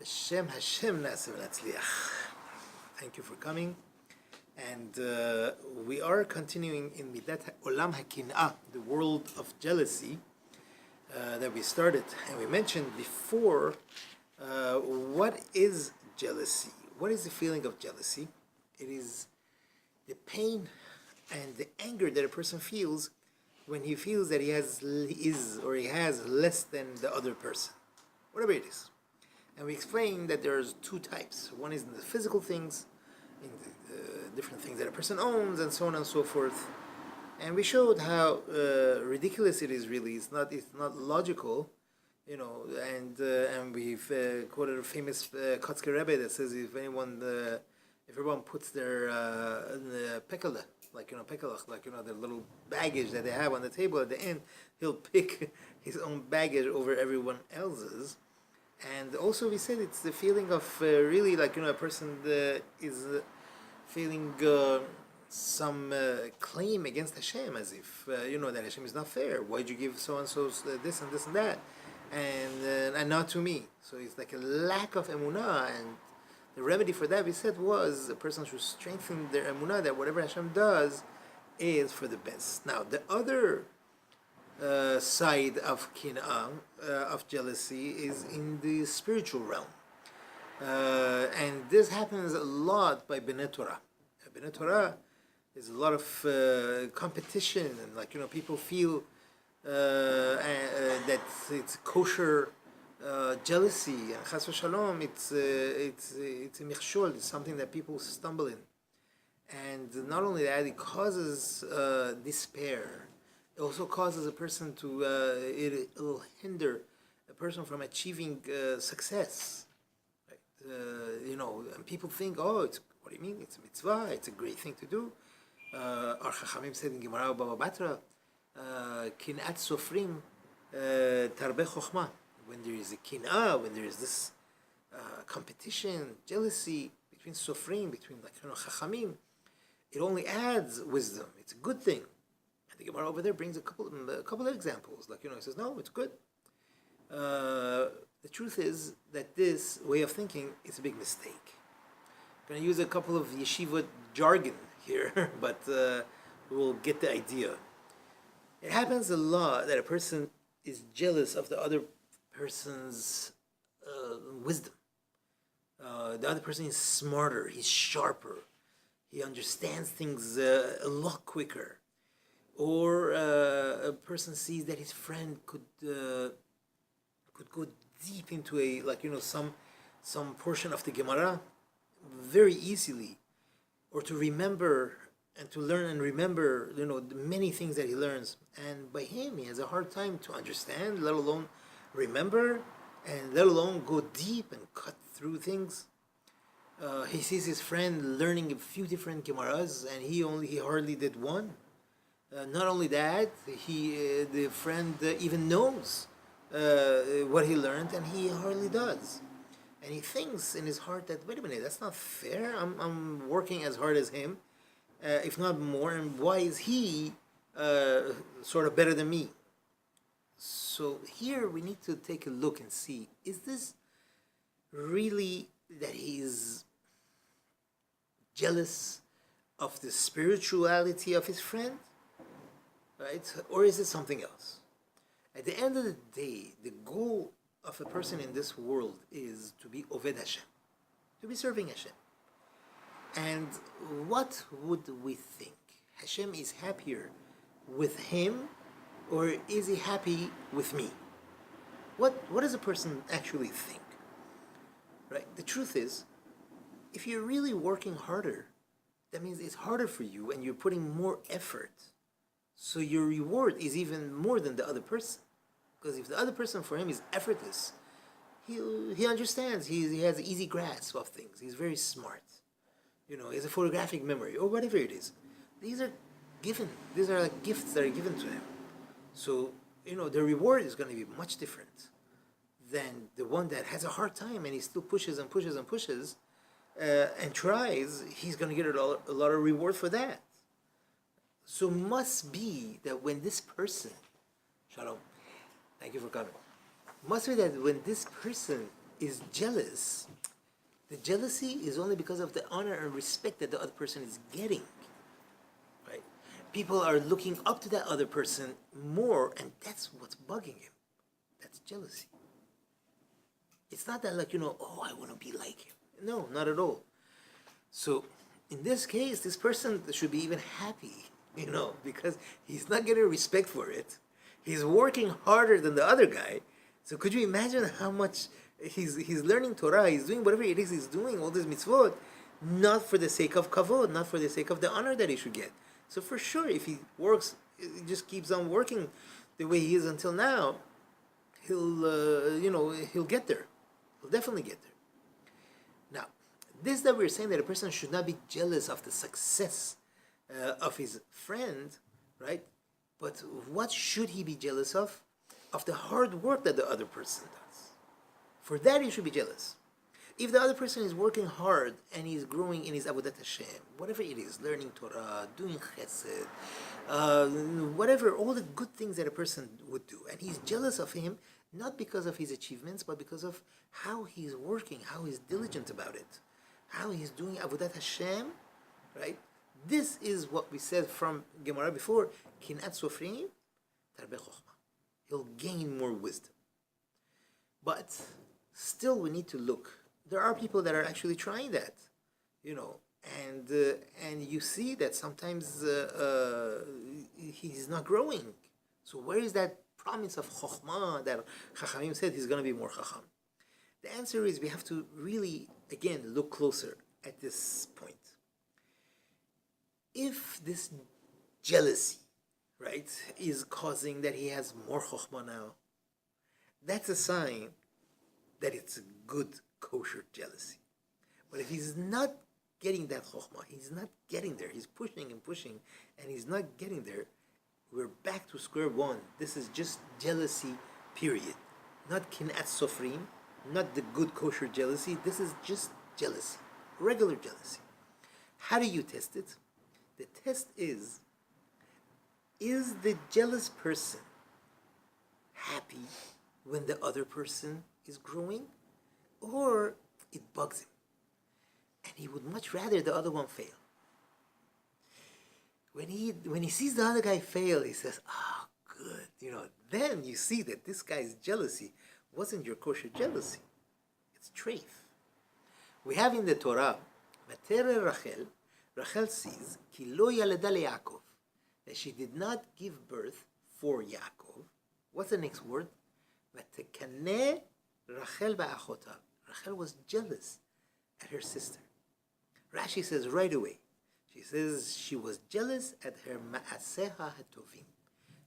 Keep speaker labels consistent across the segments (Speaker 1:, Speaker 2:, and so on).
Speaker 1: Hashem Nasser Latzliach. Thank you for coming. And we are continuing in Midat Olam HaKin'ah, the world of jealousy that we started. And we mentioned before, what is jealousy? What is the feeling of jealousy? It is the pain and the anger that a person feels when he feels that he has less than the other person, whatever it is. And we explained that there's two types. One is in the physical things, in the different things that a person owns, and so on and so forth. And we showed how ridiculous it is. Really, it's not logical, And we've quoted a famous Kotzker Rebbe that says if everyone puts their pekala, the little baggage that they have on the table at the end, he'll pick his own baggage over everyone else's. And also we said it's the feeling of a person is feeling some claim against Hashem, as if, that Hashem is not fair. Why'd you give so-and-so this and this and that? And not to me. So it's like a lack of emunah, and the remedy for that, we said, was a person should strengthen their emunah that whatever Hashem does is for the best. Now, the other side of kin'ah, of jealousy, is in the spiritual realm. And this happens a lot by B'nai Torah. B'nai Torah is a lot of competition, and people feel that it's kosher jealousy, and chas v'shalom, it's a michshol, it's something that people stumble in. And not only that, it causes despair. It also causes a person to, it'll hinder a person from achieving success. Right? And people think, what do you mean? It's a mitzvah, it's a great thing to do. Our Chachamim said in Gemara Baba Batra, Kin'at Sofrim Tarbe Chochma. When there is a kin'ah, when there is this competition, jealousy between Sofrim, between Chachamim, it only adds wisdom. It's a good thing. And the Gemara over there brings a couple of examples. It says, no, it's good. The truth is that this way of thinking is a big mistake. I'm going to use a couple of yeshiva jargon here, but we'll get the idea. It happens a lot that a person is jealous of the other person's wisdom. The other person is smarter, he's sharper, he understands things a lot quicker. Or a person sees that his friend could go deep into some portion of the Gemara very easily, or to remember and to learn and remember, the many things that he learns. And by him, he has a hard time to understand, let alone remember, and let alone go deep and cut through things. He sees his friend learning a few different Gemaras, and he hardly did one. Not only that, the friend even knows what he learned, and he hardly does. And he thinks in his heart that, wait a minute, that's not fair. I'm working as hard as him, if not more, and why is he sort of better than me? So here we need to take a look and see, is this really that he's jealous of the spirituality of his friend? Right? Or is it something else? At the end of the day, the goal of a person in this world is to be Oved Hashem, to be serving Hashem. And what would we think? Hashem is happier with him, or is he happy with me? What does a person actually think? Right? The truth is, if you're really working harder, that means it's harder for you and you're putting more effort. So your reward is even more than the other person. Because if the other person for him is effortless, he understands, he has an easy grasp of things, he's very smart. He has a photographic memory, or whatever it is. These are given, these are like gifts that are given to him. So, the reward is going to be much different than the one that has a hard time and he still pushes and pushes and pushes and tries. He's going to get a lot of reward for that. So must be that when this person, Shalom, thank you for coming. Must be that when this person is jealous, the jealousy is only because of the honor and respect that the other person is getting. Right? People are looking up to that other person more, and that's what's bugging him. That's jealousy. It's not that oh, I want to be like him. No, not at all. So in this case, this person should be even happy, because he's not getting respect for it. He's working harder than the other guy. So could you imagine how much he's learning Torah, he's doing whatever it is he's doing, all these mitzvot, not for the sake of kavod, not for the sake of the honor that he should get. So for sure, if he works, he just keeps on working the way he is until now, he'll get there. He'll definitely get there. Now, this that we're saying that a person should not be jealous of the success of his friend, right? But what should he be jealous of? Of the hard work that the other person does. For that he should be jealous. If the other person is working hard and he's growing in his avodat Hashem, whatever it is, learning Torah, doing chesed, whatever, all the good things that a person would do, and he's jealous of him, not because of his achievements, but because of how he's working, how he's diligent about it, how he's doing avodat Hashem, right? This is what we said from Gemara before, Kinat Sofrim, Tarbe Chochma. He'll gain more wisdom. But still we need to look. There are people that are actually trying that, and you see that sometimes he's not growing. So where is that promise of Chochmah that Chachamim said he's going to be more Chacham? The answer is we have to really, again, look closer at this point. If this jealousy, right, is causing that he has more chokhmah now, that's a sign that it's a good kosher jealousy. But if he's not getting that chokhmah, he's not getting there, he's pushing and pushing, and he's not getting there, we're back to square one. This is just jealousy, period. Not kinat sofrim, not the good kosher jealousy. This is just jealousy, regular jealousy. How do you test it? The test is the jealous person happy when the other person is growing, or it bugs him and he would much rather the other one fail? When he sees the other guy fail, he says, "Oh, good." Then you see that this guy's jealousy wasn't your kosher jealousy. It's treif. We have in the Torah, Vatere Rachel sees, Ki lo yaleda leYaakov, that she did not give birth for Yaakov. What's the next word? Vatekaneh Rachel ba'achota. Rachel was jealous at her sister. Rashi says right away, she says she was jealous at her ma'aseha hatovim,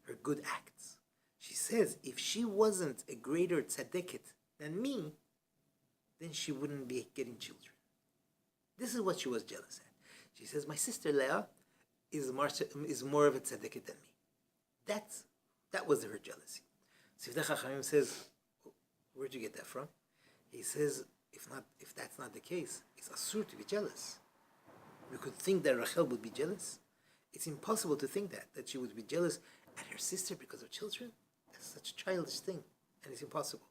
Speaker 1: her good acts. She says if she wasn't a greater tzaddiket than me, then she wouldn't be getting children. This is what she was jealous at. She says, my sister Leah is more of a tzaddiket than me. That was her jealousy. Sifdei Chachamim says, where'd you get that from? He says, if that's not the case, it's asur to be jealous. We could think that Rachel would be jealous. It's impossible to think that she would be jealous at her sister because of children. That's such a childish thing, and it's impossible.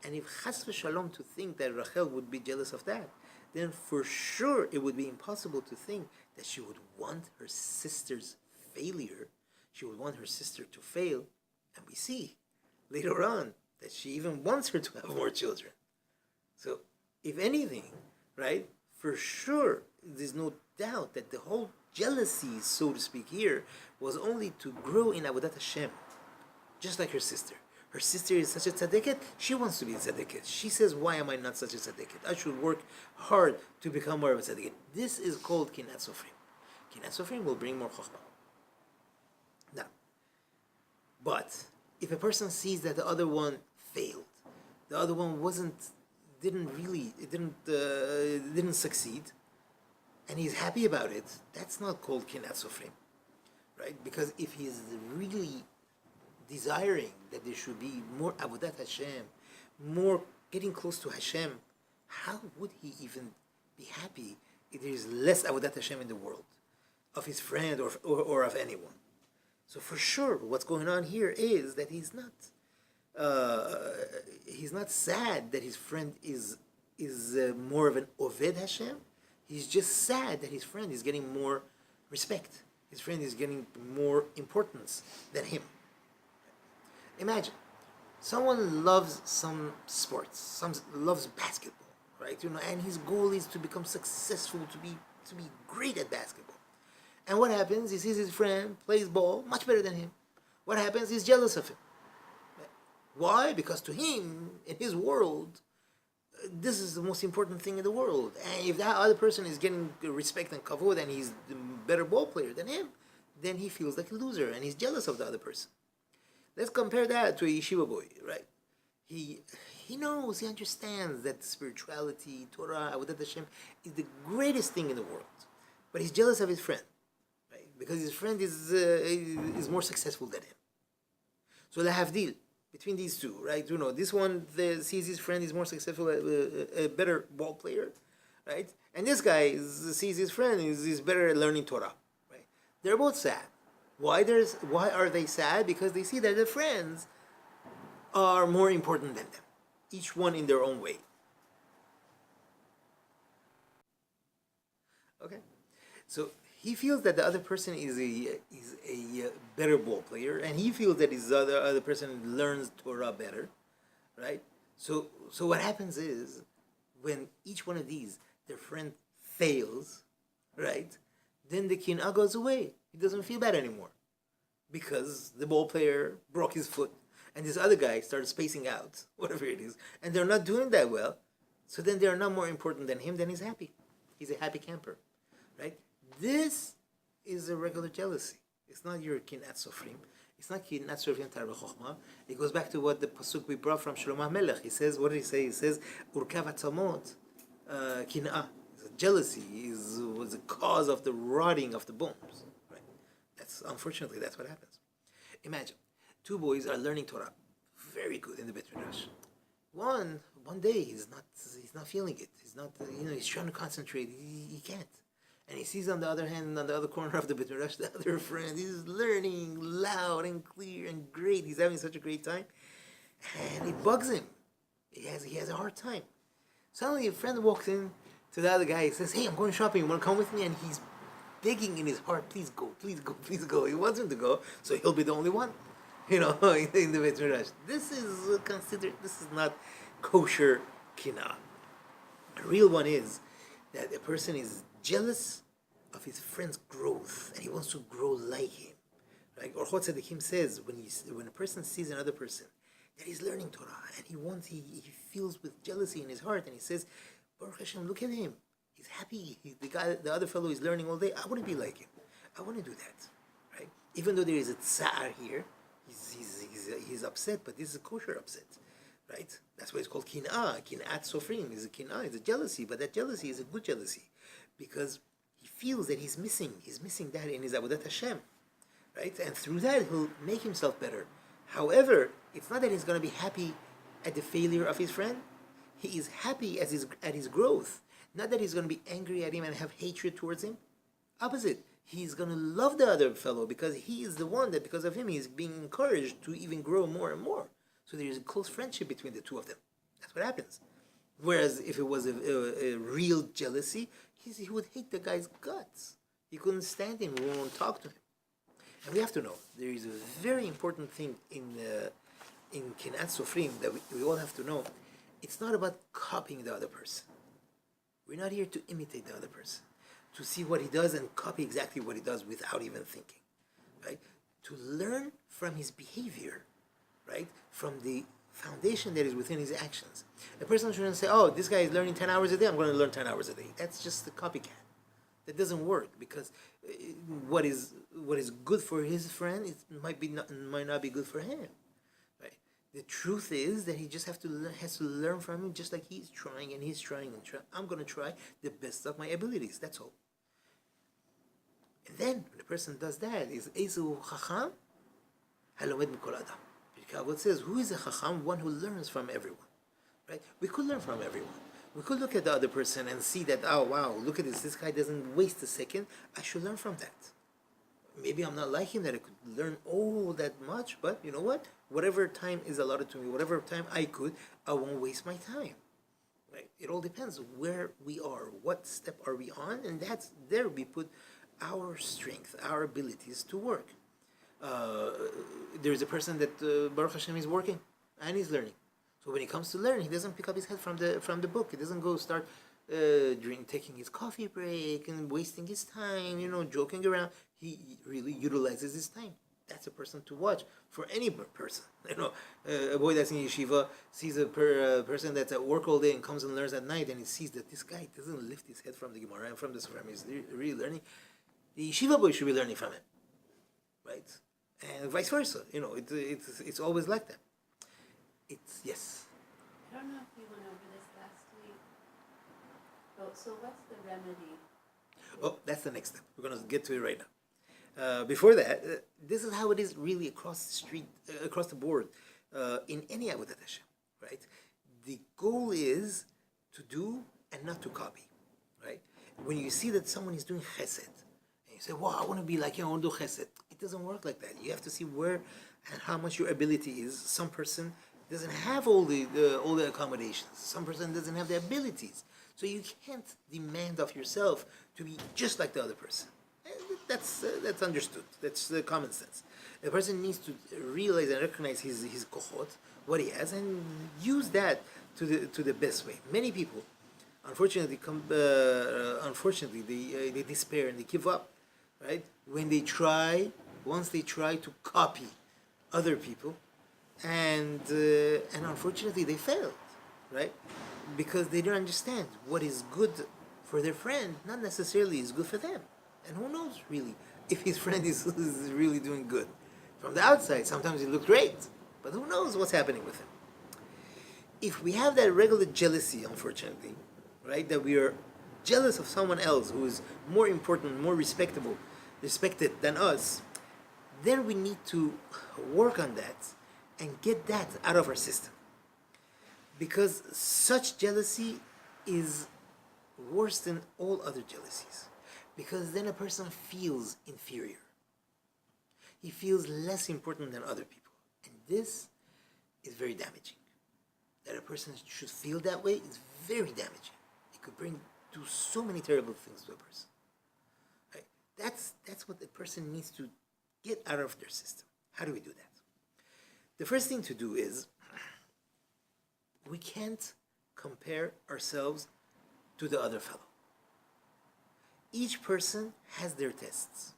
Speaker 1: And if chas v'shalom to think that Rachel would be jealous of that, then for sure it would be impossible to think that she would want her sister's failure. She would want her sister to fail. And we see later on that she even wants her to have more children. So if anything, right, for sure, there's no doubt that the whole jealousy, so to speak here, was only to grow in Avodat Hashem, just like her sister. Her sister is such a tzaddiket, she wants to be a tzaddiket. She says, why am I not such a tzaddiket? I should work hard to become more of a tzaddiket. This is called kinat sofrim. Kinat sofrim will bring more chokhmah. Now, but if a person sees that the other one failed, the other one didn't succeed, and he's happy about it, that's not called kinat sofrim, right? Because if he's really desiring that there should be more avodat Hashem, more getting close to Hashem, how would he even be happy if there is less avodat Hashem in the world, of his friend or of anyone? So for sure, what's going on here is that he's not uh, he's not sad that his friend is more of an Oved Hashem. He's just sad that his friend is getting more respect. His friend is getting more importance than him. Imagine someone loves some sports, some loves basketball, right? And his goal is to become successful, to be great at basketball. And what happens? He sees his friend plays ball much better than him. What happens? He's jealous of him. Why? Because to him, in his world, this is the most important thing in the world. And if that other person is getting respect and kavod and he's the better ball player than him, then he feels like a loser and he's jealous of the other person. Let's compare that to a yeshiva boy, right? He knows, he understands that spirituality, Torah, Avodat Hashem is the greatest thing in the world. But he's jealous of his friend, right? Because his friend is more successful than him. So the havdil between these two, right? This one sees his friend is more successful, a better ball player, right? And this guy sees his friend is better at learning Torah, right? They're both sad. Why are they sad? Because they see that their friends are more important than them, each one in their own way. Okay, so he feels that the other person is a better ball player, and he feels that his other person learns Torah better, right? So what happens is when each one of these their friend fails, right? Then the kin'ah goes away. He doesn't feel bad anymore because the ball player broke his foot and this other guy started spacing out, whatever it is, and they're not doing that well. So then they're not more important than him. Then he's happy. He's a happy camper, right? This is a regular jealousy. It's not your kin'at sofrim. It's not kin'at sofrim tar b'chokhmah. It goes back to what the pasuk we brought from Shlomo HaMelech. He says, what did he say? He says, urkav atzamot kin'ah. Jealousy was the cause of the rotting of the bones. Right? Unfortunately that's what happens. Imagine two boys are learning Torah, very good in the Beit Midrash. One day he's not feeling it. He's not he's trying to concentrate. He can't. And he sees on the other hand, on the other corner of the Beit Midrash, the other friend is learning loud and clear and great. He's having such a great time, and it bugs him. He has a hard time. Suddenly a friend walks in to the other guy. He says, "Hey, I'm going shopping. You want to come with me?" And he's begging in his heart, "Please go, please go, please go." He wants him to go, so he'll be the only one, in the Beit Midrash. This is not kosher kinah. The real one is that a person is jealous of his friend's growth and he wants to grow like him. Like Orchot Tzadikim says, when a person sees another person that is learning Torah and he feels with jealousy in his heart and he says, Baruch Hashem, look at him. He's happy. The other fellow is learning all day. I want to be like him. I want to do that. Right? Even though there is a tsar here, he's upset, but this is a kosher upset. Right? That's why it's called kin'ah. Kin'at sofrim is a kin'ah, it's a jealousy, but that jealousy is a good jealousy because he feels that he's missing that in his avodat Hashem, right? And through that he'll make himself better. However, it's not that he's going to be happy at the failure of his friend. He is happy at his growth. Not that he's going to be angry at him and have hatred towards him. Opposite. He's going to love the other fellow because he is the one that because of him he's being encouraged to even grow more and more. So there is a close friendship between the two of them. That's what happens. Whereas if it was a real jealousy, he would hate the guy's guts. He couldn't stand him. He won't talk to him. And we have to know there is a very important thing in Kinat Sofrim that we all have to know. It's not about copying the other person. We're not here to imitate the other person, to see what he does and copy exactly what he does without even thinking, right? To learn from his behavior, right? From the foundation that is within his actions. A person shouldn't say, "Oh, this guy is learning 10 hours a day. I'm going to learn 10 hours a day." That's just a copycat. That doesn't work because what is good for his friend might not be good for him. Right? The truth is that he just has to learn from him, just like he's trying and he's trying and trying. I'm going to try the best of my abilities. That's all. And then when the person does that, is Ezu Chacham Halomed Mikol Adam. What says, who is a chacham? One who learns from everyone, right? We could learn from everyone. We could look at the other person and see that, oh wow, look at this. This guy doesn't waste a second. I should learn from that. Maybe I'm not like him that I could learn all that much, but you know what? whatever time is allotted to me, whatever time I won't waste my time. Right? It all depends where we are, what step are we on, and that's there we put our strength, our abilities to work. There's a person that Baruch Hashem is working and he's learning. So when he comes to learn, he doesn't pick up his head from the book. He doesn't go start taking his coffee break and wasting his time, joking around. He really utilizes his time. That's a person to watch for any person. A boy that's in yeshiva sees a person that's at work all day and comes and learns at night, and he sees that this guy doesn't lift his head from the Gemara and from the Sufram. He's really learning. The yeshiva boy should be learning from him, right? And vice versa. It's always like that. Yes.
Speaker 2: I don't know if you went over this last week. Oh, so what's the remedy?
Speaker 1: Oh, that's the next step. We're going to get to it right now. Before that, this is how it is really across the street, across the board, in any Avodat Hashem, right? The goal is to do and not to copy, right? When you see that someone is doing chesed, and you say, wow, I want to be like you, I want to do chesed. It doesn't work like that. You have to see where and how much your ability is. Some person doesn't have all the accommodations. Some person doesn't have the abilities. So you can't demand of yourself to be just like the other person. That's understood. That's common sense. A person needs to realize and recognize his kohot, what he has, and use that to the best way. Many people, unfortunately, they despair and they give up, right? Once they try to copy other people, and unfortunately they failed, right? Because they don't understand what is good for their friend, not necessarily is good for them. And who knows really if his friend is really doing good. From the outside, sometimes he looks great, but who knows what's happening with him. If we have that regular jealousy, unfortunately, right, that we are jealous of someone else who is more important, more respected than us, then we need to work on that and get that out of our system. Because such jealousy is worse than all other jealousies. Because then a person feels inferior. He feels less important than other people. And this is very damaging. That a person should feel that way is very damaging. It could bring to so many terrible things to a person. Right? That's what a person needs to get out of their system. How do we do that? The first thing to do is, we can't compare ourselves to the other fellow. Each person has their tests.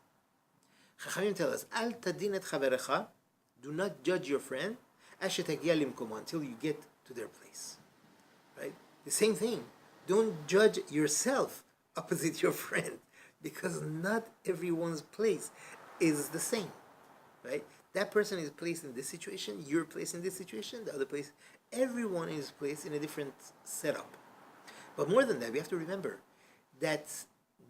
Speaker 1: Chachamim tell us, Al tadin et chaverecha, do not judge your friend, until you get to their place. Right? The same thing. Don't judge yourself opposite your friend, because not everyone's place is the same. Right? That person is placed in this situation, you're placed in this situation, the other place. Everyone is placed in a different setup. But more than that, we have to remember that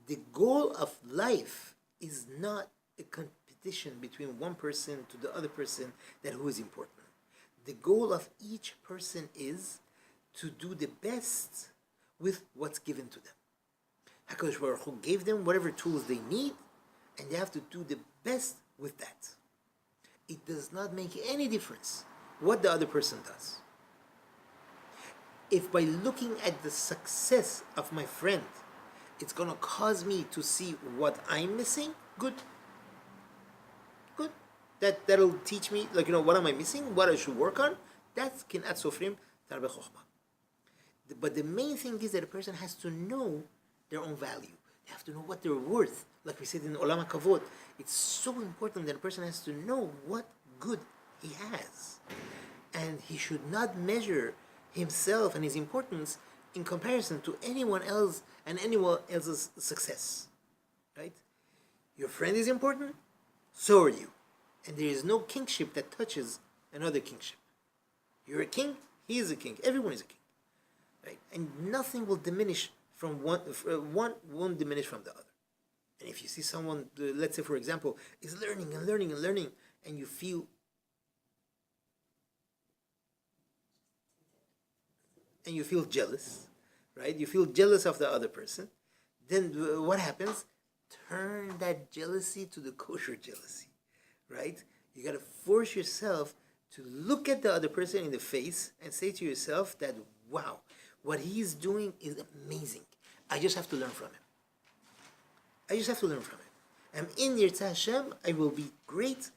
Speaker 1: the goal of life is not a competition between one person to the other person that who is important. The goal of each person is to do the best with what's given to them. HaKadosh Baruch Hu gave them whatever tools they need, and they have to do the best with that. It does not make any difference what the other person does. If by looking at the success of my friend, it's going to cause me to see what I'm missing, good. That'll teach me, what am I missing, what I should work on. That's kinat sofrim tarbe chokhmah. But the main thing is that a person has to know their own value. They have to know what they're worth. Like we said in Olam Kavod, it's so important that a person has to know what good he has. And he should not measure himself and his importance in comparison to anyone else and anyone else's success. Right? Your friend is important, so are you. And there is no kingship that touches another kingship. You're a king, he is a king, everyone is a king. Right? And nothing will diminish from one won't diminish from the other. And if you see someone, let's say for example, is learning and learning and learning, and you feel jealous, right? You feel jealous of the other person, then what happens? Turn that jealousy to the kosher jealousy, right? You got to force yourself to look at the other person in the face and say to yourself that, wow, what he is doing is amazing. I just have to learn from him. I just have to learn from him. And in Yirtzeh Hashem, I will be great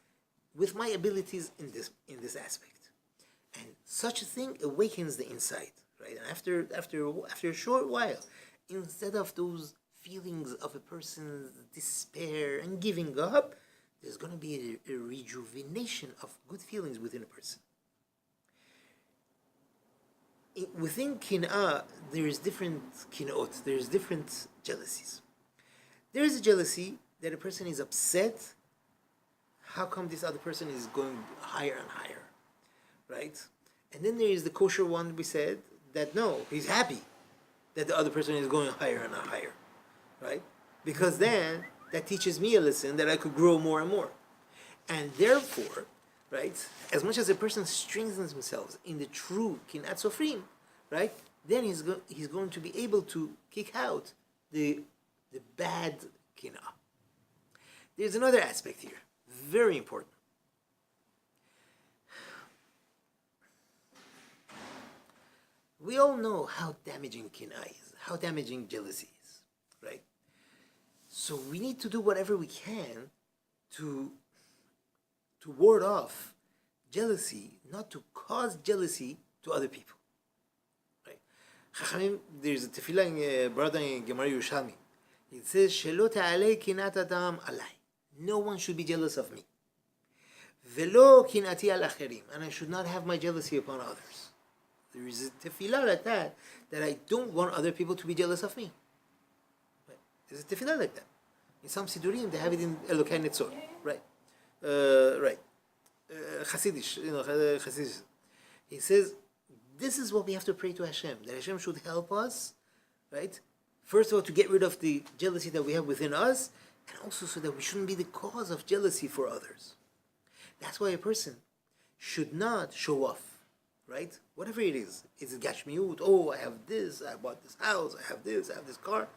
Speaker 1: with my abilities in this aspect. And such a thing awakens the inside, right? And after a short while, instead of those feelings of a person's despair and giving up, there's going to be a rejuvenation of good feelings within a person. Within kin'ah, there is different kin'ot, there is different jealousies. There is a jealousy that a person is upset. How come this other person is going higher and higher, right? And then there is the kosher one we said that no, he's happy that the other person is going higher and higher, right? Because then that teaches me a lesson that I could grow more and more. And therefore, right, as much as a person strengthens himself in the true kinat sofrim, right, then he's going to be able to kick out the bad kinah. There's another aspect here, very important. We all know how damaging kinah is, how damaging jealousy is, right? So we need to do whatever we can to ward off jealousy, not to cause jealousy to other people. Right? Chachamim, there's a tefillah in brother in Gemara Yerushalmi. It says, "Shelo ta'alei kinat adam alai." No one should be jealous of me. Velo kinati al acherim, and I should not have my jealousy upon others. There is a tefillah like that I don't want other people to be jealous of me. Right? There's a tefillah like that. In some sidurim, they have it in Elokai Netzor, right? Right. Hasidish, Hasidish. He says, this is what we have to pray to Hashem, that Hashem should help us, right? First of all, to get rid of the jealousy that we have within us, and also so that we shouldn't be the cause of jealousy for others. That's why a person should not show off, right? Whatever it is gashmiut, oh, I have this, I bought this house, I have this car.